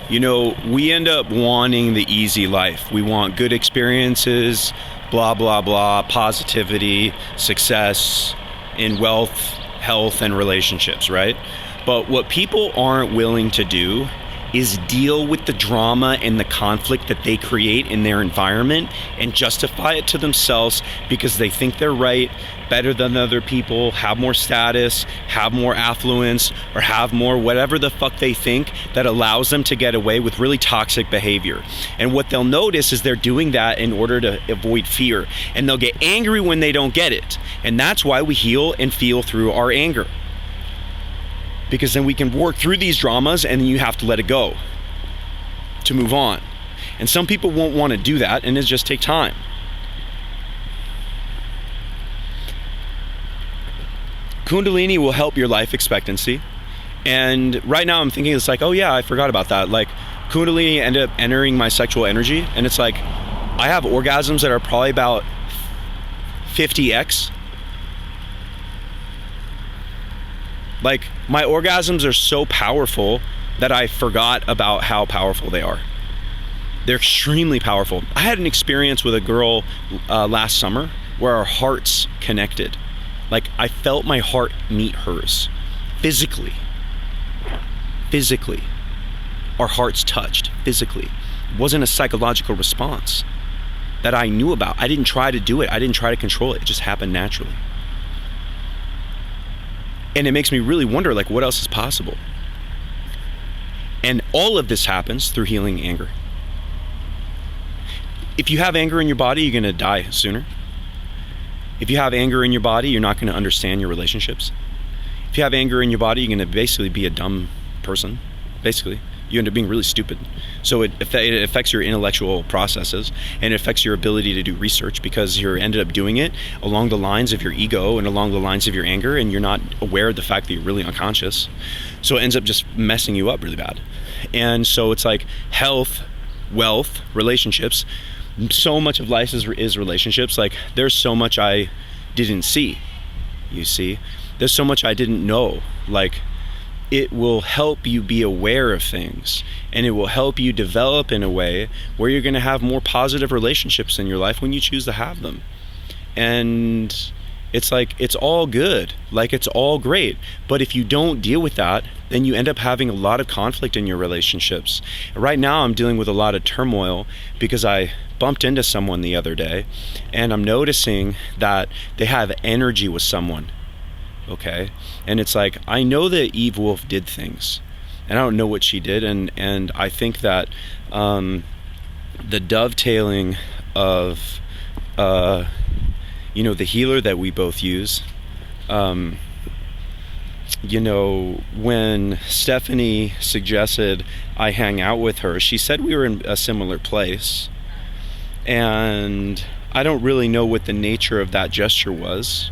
We end up wanting the easy life. We want good experiences, blah, blah, blah, positivity, success in wealth, health, and relationships, right? But what people aren't willing to do is deal with the drama and the conflict that they create in their environment and justify it to themselves because they think they're right, better than other people, have more status, have more affluence, or have more whatever the fuck they think that allows them to get away with really toxic behavior. And what they'll notice is they're doing that in order to avoid fear. And they'll get angry when they don't get it. And that's why we heal and feel through our anger. Because then we can work through these dramas and then you have to let it go to move on. And some people won't want to do that and it just take time. Kundalini will help your life expectancy. And right now I'm thinking it's like, oh yeah, I forgot about that. Like Kundalini ended up entering my sexual energy and it's like, I have orgasms that are probably about 50x. Like my orgasms are so powerful that I forgot about how powerful they are. They're extremely powerful. I had an experience with a girl last summer where our hearts connected. Like I felt my heart meet hers physically. Our hearts touched physically. It wasn't a psychological response that I knew about. I didn't try to do it. I didn't try to control it. It just happened naturally. And it makes me really wonder, like, what else is possible? And all of this happens through healing anger. If you have anger in your body, you're going to die sooner. If you have anger in your body, you're not going to understand your relationships. If you have anger in your body, you're going to basically be a dumb person. Basically, you end up being really stupid. So it affects your intellectual processes and it affects your ability to do research because you're ended up doing it along the lines of your ego and along the lines of your anger, and you're not aware of the fact that you're really unconscious. So it ends up just messing you up really bad. And so it's like health, wealth, relationships. So much of life is relationships. Like there's so much I didn't see, you see. There's so much I didn't know. Like it will help you be aware of things and it will help you develop in a way where you're going to have more positive relationships in your life when you choose to have them. And it's like, it's all good. Like it's all great. But if you don't deal with that, then you end up having a lot of conflict in your relationships. Right now I'm dealing with a lot of turmoil because I bumped into someone the other day and I'm noticing that they have energy with someone. Okay, and it's like, I know that Eve Wolf did things and I don't know what she did, and I think that the dovetailing of the healer that we both use, when Stephanie suggested I hang out with her, she said we were in a similar place, and I don't really know what the nature of that gesture was.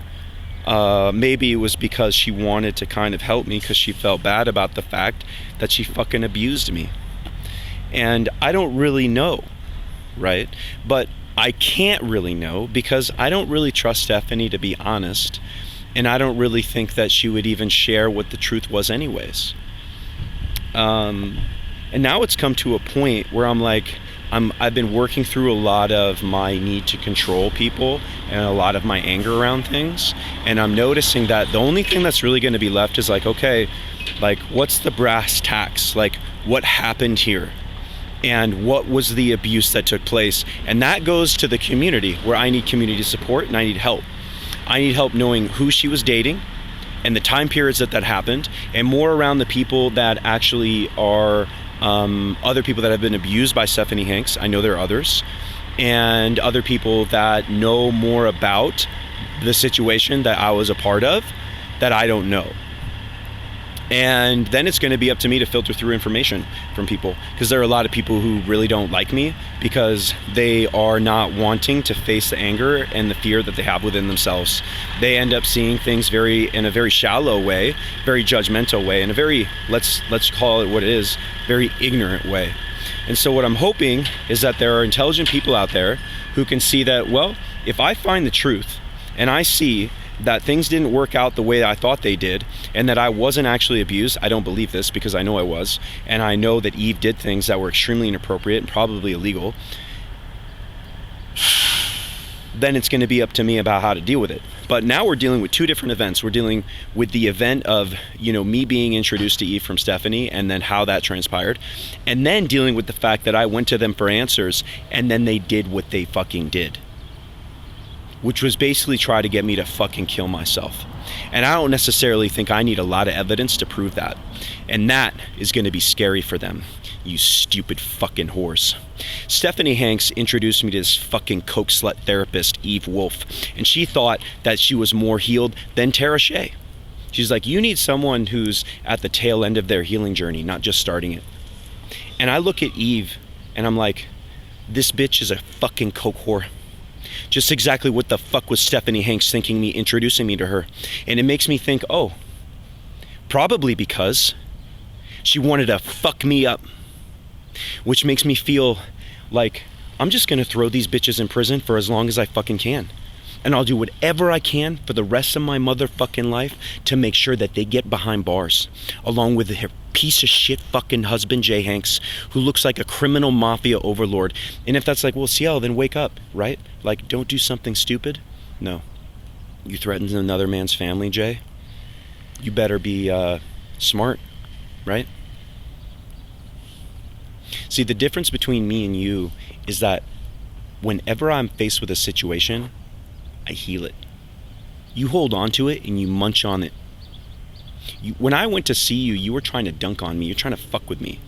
Maybe it was because she wanted to kind of help me because she felt bad about the fact that she fucking abused me. And I don't really know, right? But I can't really know because I don't really trust Stephanie, to be honest. And I don't really think that she would even share what the truth was anyways. And now it's come to a point where I'm like, I've been working through a lot of my need to control people and a lot of my anger around things. And I'm noticing that the only thing that's really going to be left is like, okay, like what's the brass tacks? Like what happened here? And what was the abuse that took place? And that goes to the community where I need community support and I need help. I need help knowing who she was dating and the time periods that happened, and more around the people that actually are other people that have been abused by Stephanie Hanks. I know there are others, and other people that know more about the situation that I was a part of that I don't know. And then it's going to be up to me to filter through information from people, because there are a lot of people who really don't like me because they are not wanting to face the anger and the fear that they have within themselves. They end up seeing things in a very shallow way, very judgmental way, in a very, let's call it what it is, very ignorant way. And so what I'm hoping is that there are intelligent people out there who can see that, well, if I find the truth and I see that things didn't work out the way I thought they did, and that I wasn't actually abused. I don't believe this because I know I was, and I know that Eve did things that were extremely inappropriate and probably illegal. Then it's going to be up to me about how to deal with it. But now we're dealing with two different events. We're dealing with the event of, me being introduced to Eve from Stephanie and then how that transpired. And then dealing with the fact that I went to them for answers and then they did what they fucking did. Which was basically try to get me to fucking kill myself. And I don't necessarily think I need a lot of evidence to prove that. And that is going to be scary for them. You stupid fucking horse. Stephanie Hanks introduced me to this fucking coke slut therapist, Eve Wolf, and she thought that she was more healed than Tara Shea. She's like, you need someone who's at the tail end of their healing journey, not just starting it. And I look at Eve and I'm like, this bitch is a fucking coke whore. Just exactly what the fuck was Stephanie Hanks thinking me introducing me to her? And it makes me think, oh, probably because she wanted to fuck me up. Which makes me feel like I'm just gonna throw these bitches in prison for as long as I fucking can. And I'll do whatever I can for the rest of my motherfucking life to make sure that they get behind bars. Along with her piece of shit fucking husband, Jay Hanks, who looks like a criminal mafia overlord. And if that's like, well, Ciel, then wake up, right? Like, don't do something stupid. No. You threatened another man's family, Jay? You better be smart, right? See, the difference between me and you is that whenever I'm faced with a situation, I heal it. You hold on to it and you munch on it. When I went to see you, you were trying to dunk on me. You're trying to fuck with me.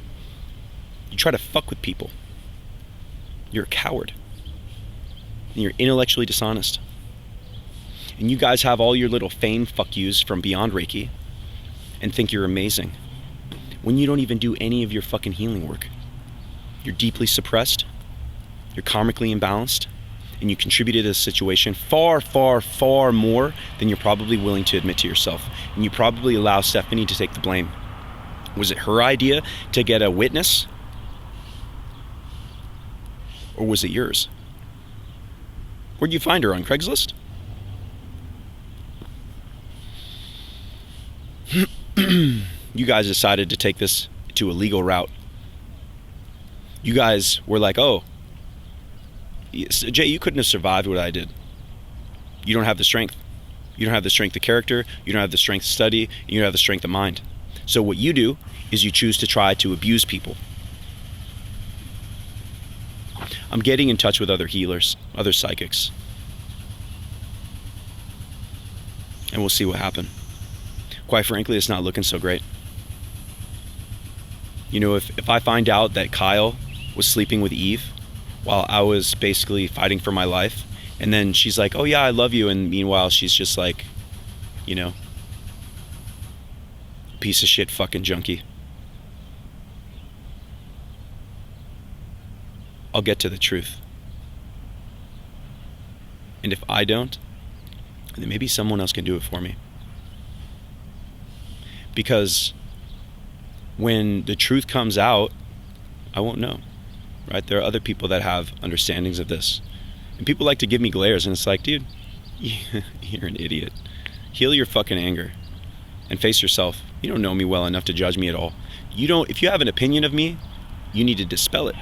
You try to fuck with people. You're a coward. And you're intellectually dishonest. And you guys have all your little fame fuck yous from Beyond Reiki and think you're amazing when you don't even do any of your fucking healing work. You're deeply suppressed, you're karmically imbalanced, and you contributed to this situation far, far, far more than you're probably willing to admit to yourself. And you probably allow Stephanie to take the blame. Was it her idea to get a witness? Or was it yours? Where'd you find her, on Craigslist? You guys decided to take this to a legal route. You guys were like, oh, Jay, you couldn't have survived what I did. You don't have the strength. You don't have the strength of character. You don't have the strength of study. You don't have the strength of mind. So what you do is you choose to try to abuse people. I'm getting in touch with other healers, other psychics. And we'll see what happens. Quite frankly, it's not looking so great. If I find out that Kyle was sleeping with Eve while I was basically fighting for my life, and then she's like, oh yeah, I love you, and meanwhile she's just like, piece of shit fucking junkie, I'll get to the truth. And if I don't, then maybe someone else can do it for me. Because when the truth comes out, I won't know, right? There are other people that have understandings of this. And people like to give me glares, and it's like, dude, you're an idiot. Heal your fucking anger and face yourself. You don't know me well enough to judge me at all. If you have an opinion of me, you need to dispel it,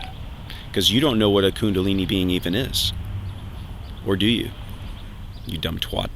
because you don't know what a Kundalini being even is. Or do you? You dumb twat.